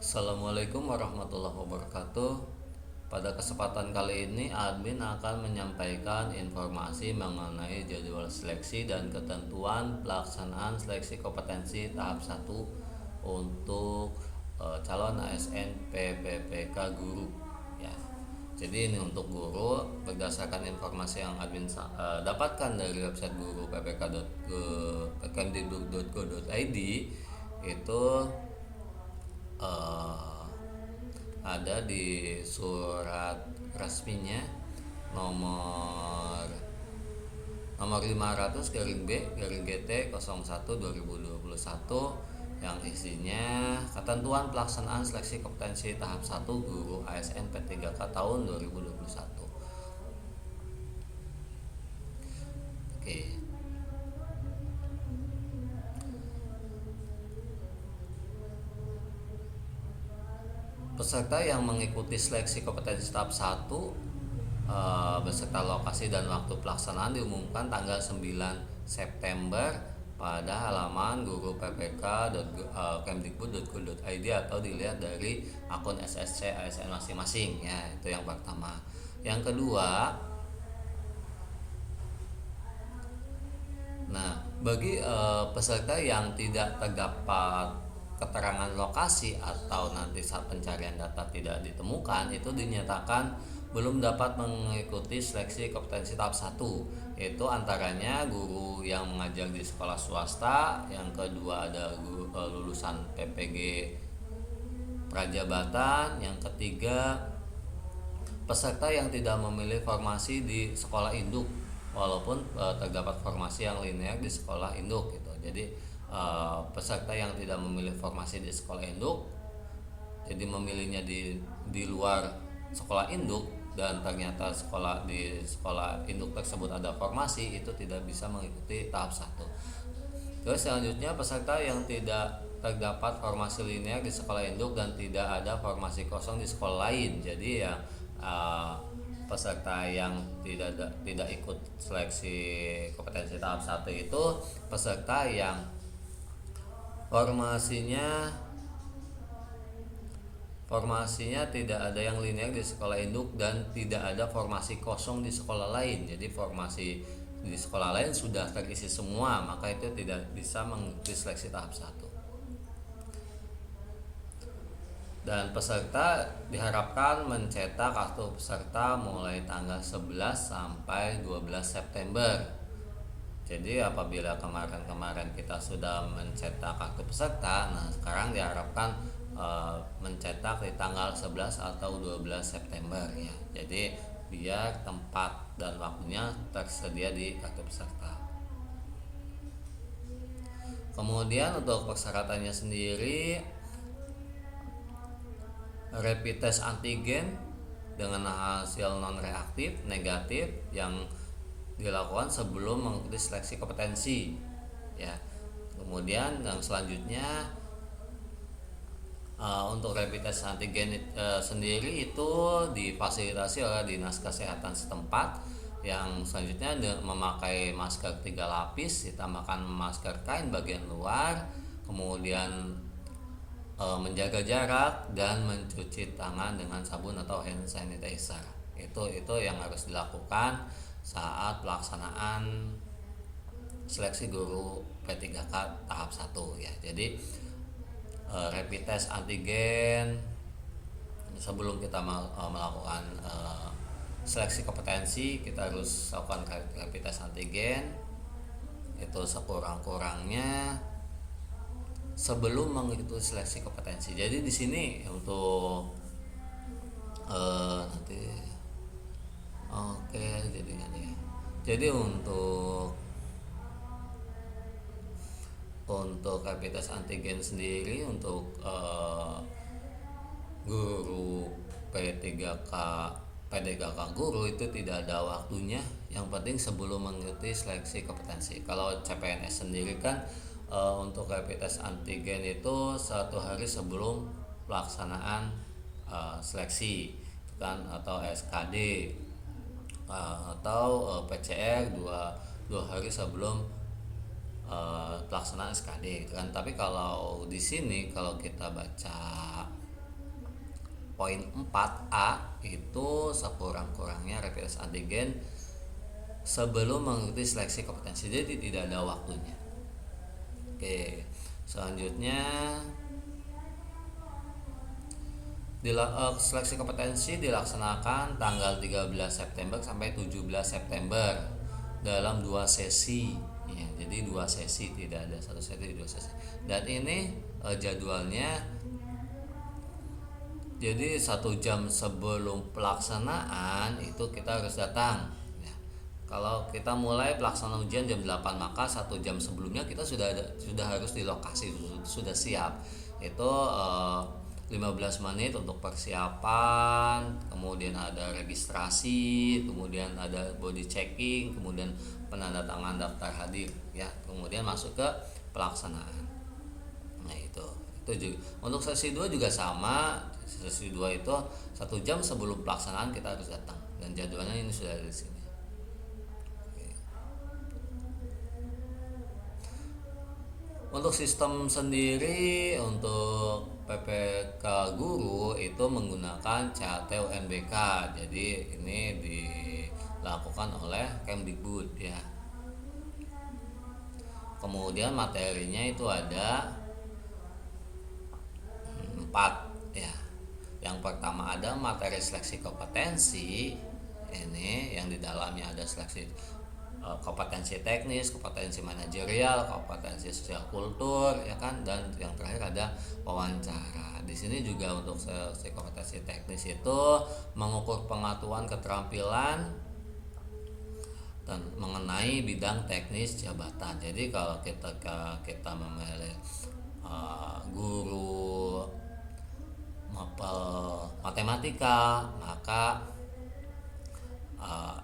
Assalamualaikum warahmatullahi wabarakatuh. Pada kesempatan kali ini, admin akan menyampaikan informasi mengenai jadwal seleksi dan ketentuan pelaksanaan seleksi kompetensi tahap 1 untuk calon ASN PPPK guru. Ya. Jadi ini untuk guru berdasarkan informasi yang admin dapatkan dari website guru ppk.kemdikbud.go.id itu eh, ada di surat resminya nomor nomor 500 garing B garing GT 01 2021 yang isinya ketentuan pelaksanaan seleksi kompetensi tahap 1 guru ASN P3K tahun 2021. Oke. Peserta yang mengikuti seleksi kompetensi tahap 1 beserta lokasi dan waktu pelaksanaan diumumkan tanggal 9 September pada halaman guru ppk.kemdikbud.go.id atau dilihat dari akun SSC ASN masing-masing ya, itu yang pertama. Yang kedua, nah, bagi peserta yang tidak terdapat keterangan lokasi atau nanti saat pencarian data tidak ditemukan, itu dinyatakan belum dapat mengikuti seleksi kompetensi tahap 1. Itu antaranya guru yang mengajar di sekolah swasta, yang kedua ada lulusan PPG Prajabatan, yang ketiga peserta yang tidak memilih formasi di sekolah induk walaupun terdapat formasi yang linear di sekolah induk gitu. Jadi peserta yang tidak memilih formasi di sekolah induk, jadi memilihnya di luar sekolah induk dan ternyata di sekolah induk tersebut ada formasi, itu tidak bisa mengikuti tahap 1. Terus selanjutnya peserta yang tidak terdapat formasi linear di sekolah induk dan tidak ada formasi kosong di sekolah lain. Jadi ya peserta yang tidak ikut seleksi kompetensi tahap 1 itu peserta yang formasinya tidak ada yang linear di sekolah induk dan tidak ada formasi kosong di sekolah lain. Jadi formasi di sekolah lain sudah terisi semua, maka itu tidak bisa mengikuti seleksi tahap 1. Dan peserta diharapkan mencetak kartu peserta mulai tanggal 11 sampai 12 September. Jadi apabila kemarin kita sudah mencetak kartu peserta, nah sekarang diharapkan mencetak di tanggal 11 atau 12 September ya. Jadi biar tempat dan waktunya tersedia di kartu peserta. Kemudian untuk persyaratannya sendiri, rapid test antigen dengan hasil non reaktif negatif yang dilakukan sebelum mengikuti seleksi kompetensi ya. Kemudian yang selanjutnya untuk rapid test antigen sendiri itu difasilitasi oleh Dinas Kesehatan setempat. Yang selanjutnya memakai masker 3 lapis ditambahkan masker kain bagian luar, kemudian menjaga jarak dan mencuci tangan dengan sabun atau hand sanitizer. Itu yang harus dilakukan saat pelaksanaan seleksi guru P3K tahap 1 ya. Jadi rapid test antigen sebelum kita melakukan seleksi kompetensi, kita harus lakukan rapid test antigen itu sekurang-kurangnya sebelum mengikuti seleksi kompetensi. Jadi di sini untuk nanti oke jadinya nih. Jadi untuk rapid test antigen sendiri untuk guru P3K guru itu tidak ada waktunya, yang penting sebelum mengikuti seleksi kompetensi. Kalau CPNS sendiri kan untuk rapid test antigen itu 1 hari sebelum pelaksanaan seleksi kan, atau SKD atau PCR 2 hari sebelum pelaksanaan SKD gitu kan. Tapi kalau di sini kalau kita baca poin 4A itu sekurang-kurangnya rapid test antigen sebelum mengikuti seleksi kompetensi, jadi tidak ada waktunya. Oke, selanjutnya seleksi kompetensi dilaksanakan tanggal 13 September sampai 17 September dalam 2 sesi ya. Jadi 2 sesi, tidak ada satu sesi, 2 sesi. Dan ini jadwalnya, jadi 1 jam sebelum pelaksanaan itu kita harus datang ya. Kalau kita mulai pelaksanaan ujian jam 8, maka 1 jam sebelumnya kita sudah harus di lokasi, sudah siap. Itu 15 menit untuk persiapan, kemudian ada registrasi, kemudian ada body checking, kemudian penandatangan daftar hadir ya, kemudian masuk ke pelaksanaan. Nah itu juga. Untuk sesi 2 juga sama. Sesi 2 itu 1 jam sebelum pelaksanaan kita harus datang, dan jadwalnya ini sudah ada di sini. Untuk sistem sendiri, untuk PPK guru itu menggunakan CAT UNBK. Jadi ini dilakukan oleh Kemdikbud ya. Kemudian materinya itu ada 4 ya. Yang pertama ada materi seleksi kompetensi, ini yang di dalamnya ada seleksi kompetensi teknis, kompetensi manajerial, kompetensi sosial kultur ya kan, dan yang terakhir ada wawancara. Di sini juga untuk seleksi kompetensi teknis itu mengukur pengetahuan, keterampilan dan mengenai bidang teknis jabatan. Jadi kalau kita memilih guru matematika, maka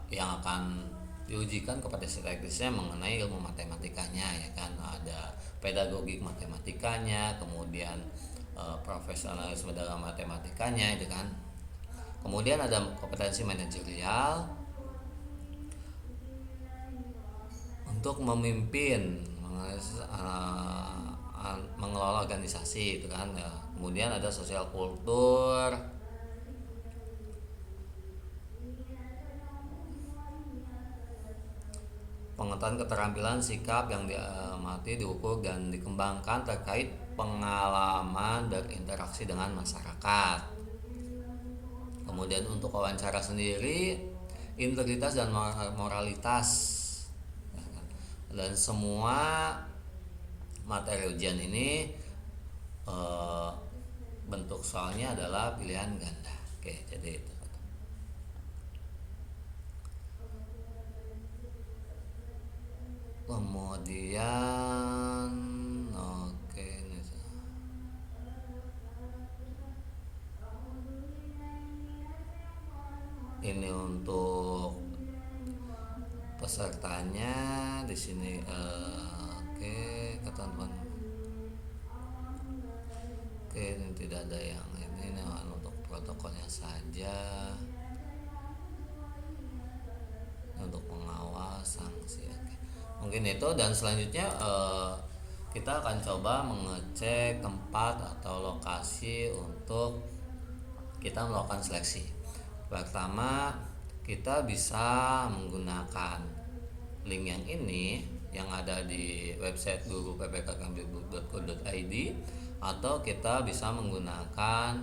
yang akan diujikan kompetensi teknisnya mengenai ilmu matematikanya ya kan, ada pedagogik matematikanya, kemudian profesionalisme dalam matematikanya itu kan. Kemudian ada kompetensi manajerial untuk memimpin, mengelola organisasi itu kan. Kemudian ada sosial kultur, pengetahuan, keterampilan, sikap yang diamati, diukur dan dikembangkan terkait pengalaman berinteraksi dengan masyarakat. Kemudian untuk wawancara sendiri, integritas dan moralitas, dan semua materi ujian ini bentuk soalnya adalah pilihan ganda. Oke, jadi itu. Kemudian ini untuk pesertanya di sini. Ketentuan. Ini tidak ada yang ini untuk protokolnya saja. Untuk pengawas, sanksi. Mungkin itu, dan selanjutnya kita akan coba mengecek tempat atau lokasi untuk kita melakukan seleksi. Pertama, kita bisa menggunakan link yang ini yang ada di website guru.ppk.kemdikbud.go.id, atau kita bisa menggunakan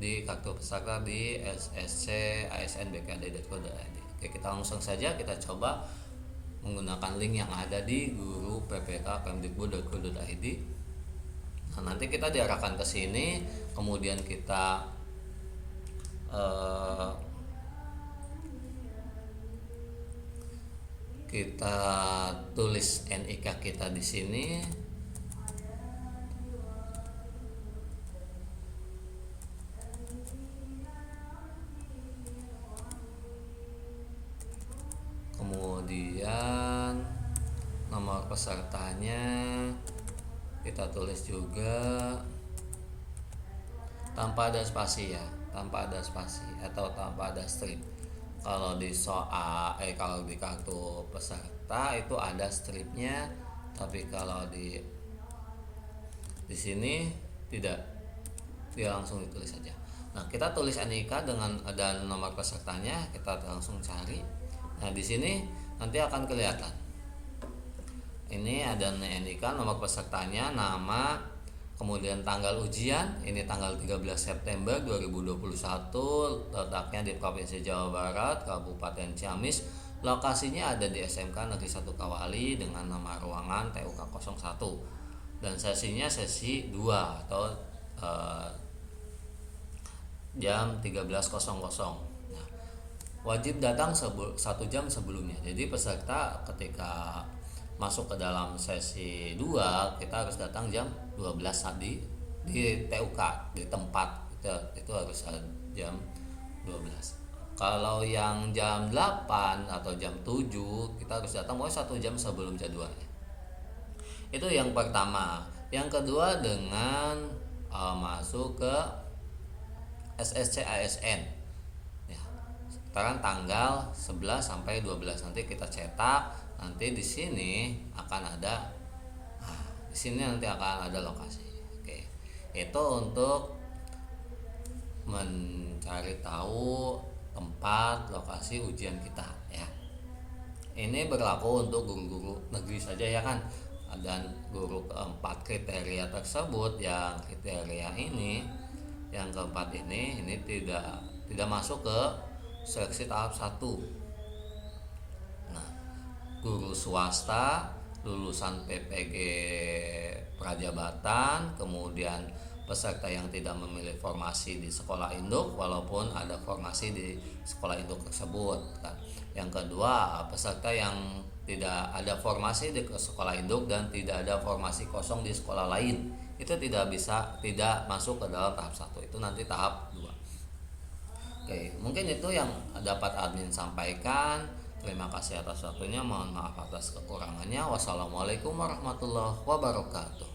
di kartu peserta di ssc.asnbkd.go.id. Oke, kita langsung saja kita coba menggunakan link yang ada di guru.ppk.kemdikbud.go.id. Nah, nanti kita diarahkan ke sini, kemudian kita tulis NIK kita di sini. Kemudian nomor pesertanya kita tulis juga tanpa ada spasi ya, tanpa ada spasi atau tanpa ada strip. Kalau di kalau di kartu peserta itu ada stripnya, tapi kalau di sini tidak, dia langsung ditulis saja. Nah, kita tulis NIK dan nomor pesertanya, kita langsung cari. Nah, di sini nanti akan kelihatan. Ini ada NIK, nomor pesertanya, nama, kemudian tanggal ujian. Ini tanggal 13 September 2021, letaknya di Provinsi Jawa Barat, Kabupaten Ciamis. Lokasinya ada di SMK Negeri 1 Kawali dengan nama ruangan TUK 01. Dan sesinya sesi 2 atau jam 13.00. Nah, wajib datang 1 jam sebelumnya. Jadi peserta ketika masuk ke dalam sesi 2, kita harus datang jam 12 di TUK, di tempat itu harus jam 12. Kalau yang jam 8 atau jam 7, kita harus datang 1 jam sebelum jadwalnya. Itu yang pertama. Yang kedua, dengan masuk ke SSC ASN ya, sekarang tanggal 11 sampai 12 nanti kita cetak. Nanti di sini akan ada, di sini nanti akan ada lokasi. Oke, itu untuk mencari tahu tempat lokasi ujian kita ya. Ini berlaku untuk guru-guru negeri saja ya kan. Dan guru keempat kriteria tersebut, yang kriteria ini, yang keempat ini tidak masuk ke seleksi tahap 1. Nah, guru swasta lulusan PPG Prajabatan, kemudian peserta yang tidak memilih formasi di sekolah induk walaupun ada formasi di sekolah induk tersebut kan. Yang kedua, peserta yang tidak ada formasi di sekolah induk dan tidak ada formasi kosong di sekolah lain, itu tidak masuk ke dalam tahap 1. Itu nanti tahap 2. Oke, mungkin itu yang dapat admin sampaikan. Terima kasih atas waktunya, mohon maaf atas kekurangannya. Wassalamualaikum warahmatullahi wabarakatuh.